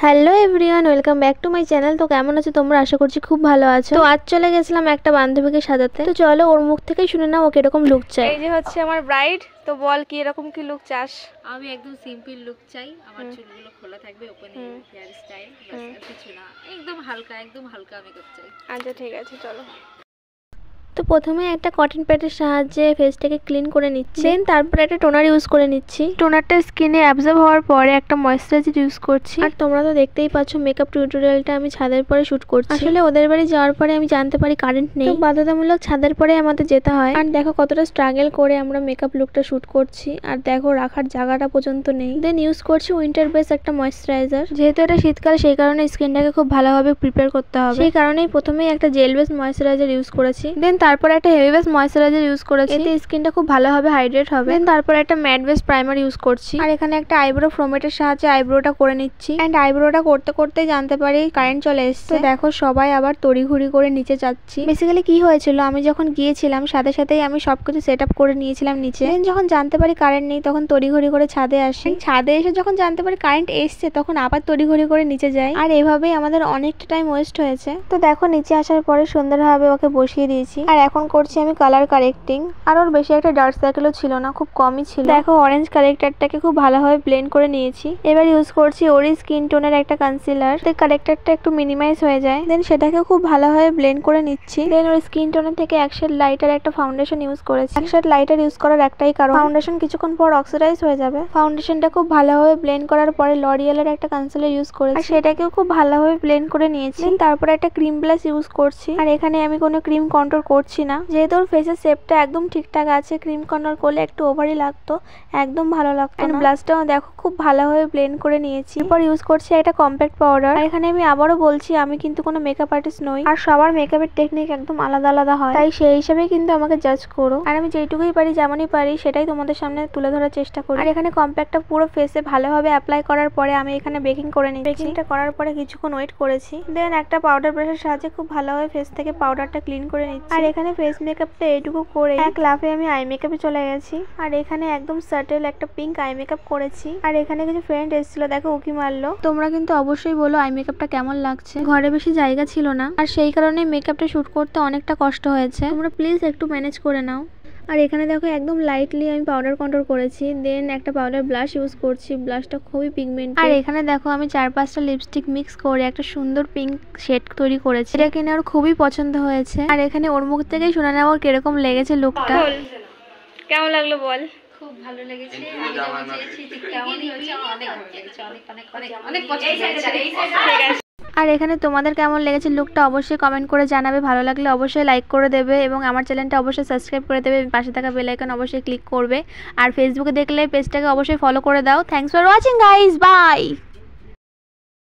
Hello everyone, welcome back to my channel. তো কেমন আছো তোমরা? আশা করছি খুব ভালো আছো। তো আজ চলে গেছিলাম একটা বান্ধবীকে সাজাতে। তো চলো ওর মুখ থেকেই শুনে নাও ও কিরকম লুক চাই। এই যে হচ্ছে আমার ব্রাইড। তো বল কি এরকম কি লুক চাস? আমি একদম সিম্পল লুক চাই। আমার চুলগুলো খোলা থাকবে, ওপেন হেয়ার স্টাইল, বাস আর কিছু না। একদম হালকা মেকআপ চাই। আচ্ছা ঠিক আছে, চলো। তো প্রথমে একটা কটন প্যাডের সাহায্যে ফেসটাকে ক্লিন করে নিচ্ছি। দেন তারপরে একটা টোনার ইউজ করে নিচ্ছি। টোনারটা স্কিনে অ্যাবজর্ব হওয়ার পরে একটা ময়েশ্চারাইজার ইউজ করছি। আর তোমরা তো দেখতেই পাচ্ছ মেকআপ টিউটোরিয়ালটা আমি ছাদের পরে শুট করছি। আসলে ওদের বাড়ি যাওয়ার পরে আমি জানতে পারি কারেন্ট নেই, তো বাধ্যতামূলক ছাদের পরে আমাদের যেতে হয়। আর দেখো কতটা স্ট্রাগল করে আমরা মেকআপ লুকটা শুট করছি। আর দেখো রাখার জায়গাটা পর্যন্ত নেই। দেন ইউজ করছি উইন্টার বেস একটা ময়েশ্চারাইজার। যেহেতু এটা শীতকাল সেই কারণে স্কিনটাকে খুব ভালোভাবে প্রিপেয়ার করতে হবে। সেই কারণেই প্রথমেই একটা জেল বেস ময়েশ্চারাইজার ইউজ করেছি। দেন তারপরে একটা হেভি বেস ময়েশ্চারাইজার ইউজ করেছি। এতে স্কিনটা খুব ভালোভাবে হাইড্রেট হবে। দেন তারপরে একটা ম্যাট বেস প্রাইমার ইউজ করছি। আর এখানে একটা আইব্রো ফ্রোমেটের সাহায্যে আইব্রোটা করে নিচ্ছি। এন্ড আইব্রোটা করতে করতে জানতে পারি কারেন্ট চলে এসেছে। তো দেখো সবাই আবার তড়িঘড়ি করে নিচে যাচ্ছি। বেসিক্যালি কি হয়েছিল, আমি যখন গিয়েছিলাম সাথে সাথেই আমি সবকিছু সেট আপ করে নিয়েছিলাম নিচে। দেন যখন জানতে পারি কারেন্ট নেই তখন তড়িঘড়ি করে ছাদে আসি। ছাদে এসে যখন জানতে পারি কারেন্ট এসছে তখন আবার তড়িঘড়ি করে নিচে যাই। আর এভাবেই আমাদের অনেকটা টাইম ওয়েস্ট হয়েছে। তো দেখো নিচে আসার পরে সুন্দরভাবে ওকে বসিয়ে দিয়েছি। আর এখন করছি আমি কালার কারেক্টিং। আর ওর বেশি একটা ডার্ক সার্কেলও ছিল না, খুব কমই ছিল। দেখো অরেঞ্জ কারেক্টারটাকে খুব ভালোভাবে ব্লেন্ড করে নিয়েছি। এবার ইউজ করছি ওরই স্কিন টোনের একটা কনসিলার। কারেক্টারটা একটু মিনিমাইজ হয়ে যায়। দেন সেটাকে খুব ভালোভাবে ব্লেন্ড করে নিচ্ছি। দেন ওর স্কিন টোনের থেকে এক শেড লাইটার একটা ফাউন্ডেশন ইউজ করেছি। এক শেড লাইটার ইউজ করার একটাই কারণ, ফাউন্ডেশন কিছুক্ষণ পর অক্সিডাইজ হয়ে যাবে। ফাউন্ডেশনটা খুব ভালোভাবে ব্লেন্ড করার পরে লরিয়ালের একটা কনসিলার ইউজ করেছি। আর সেটাকেও খুব ভালোভাবে ব্লেন্ড করে নিয়েছি। দেন তারপরে একটা ক্রিম ব্লাশ ইউজ করছি। আর এখানে আমি কোনো ক্রিম কন্ট্রোল করছি না, যেহেতু ওর ফেসের শেপটা একদম ঠিকঠাক আছে। ক্রিম কন্ট্রোল করলে একটু ওভারই লাগতো, একদম ভালো লাগতো না। ব্লাশটাও দেখো খুব ভালোভাবে ব্লেন্ড করে নিয়েছি। এরপর ইউজ করছি একটা কম্প্যাক্ট পাউডার। আর এখানে আমি আবারও বলছি আমি কিন্তু কোনো মেকআপ আর্টিস্ট নই, আর সবার মেকআপের টেকনিক একদম আলাদা আলাদা হয়, তাই সেই হিসাবে কিন্তু আমাকে জাজ করো। আর আমি যেটুকুই পারি যেমনই পারি সেটাই তোমাদের সামনে তুলে ধরার চেষ্টা করি। আর এখানে কম্প্যাক্টটা পুরো ফেসে ভালোভাবে অ্যাপ্লাই করার পরে আমি এখানে বেকিং করে নিচ্ছি। বেকিংটা করার পরে কিছুক্ষণ ওয়েট করেছি। দেন একটা পাউডার ব্রাশের সাহায্যে খুব ভালোভাবে ফেস থেকে পাউডারটা ক্লিন করে নিচ্ছি। আর এখানে ফেস মেকআপটা এইটুকু করে এক লাফে আমি আই মেকআপে চলে গেছি। আর এখানে একদম সাটেল একটা পিঙ্ক আই মেকআপ করেছি। আর এখানে কিছু ফ্রেন্ড এসেছিল, দেখো উকি মারলো। তোমরা কিন্তু অবশ্যই বলো আই মেকআপটা কেমন লাগছে। ঘরে বেশি জায়গা ছিল না, আর সেই কারণে মেকআপটা শুট করতে অনেকটা কষ্ট হয়েছে। তোমরা প্লিজ একটু ম্যানেজ করে নাও। আর এখানে দেখো একদম লাইটলি আমি পাউডার কন্ট্রোল করেছি। দেন একটা পাউডার ব্লাশ ইউজ করছি। ব্লাশটা খুবই পিগমেন্ট। আর এখানে দেখো আমি 4-5টা লিপস্টিক মিক্স করে একটা সুন্দর পিঙ্ক শেড তৈরি করেছি। এটা কিনে ওর খুবই পছন্দ হয়েছে। আর এখানে ওর মুখ থেকেই শুনে নেওয়া ওর কিরকম লেগেছে লুকটা। কেমন লাগলো বল? খুব ভালো লেগেছে। আমি যেমন চেয়েছি ঠিক তেমনই হয়েছে। আমার অনেক ভালো লেগেছে, অনেক পছন্দ হয়েছে। আর এখানে তোমাদের কেমন লেগেছে লুকটা অবশ্যই কমেন্ট করে জানাবে। ভালো লাগলে অবশ্যই লাইক করে দেবে এবং আমার চ্যানেলটা অবশ্যই সাবস্ক্রাইব করে দেবে। পাশে থাকা বেল আইকন অবশ্যই ক্লিক করবে। আর ফেসবুকে দেখলে পেজটাকে অবশ্যই ফলো করে দাও। Thanks for watching guys, by.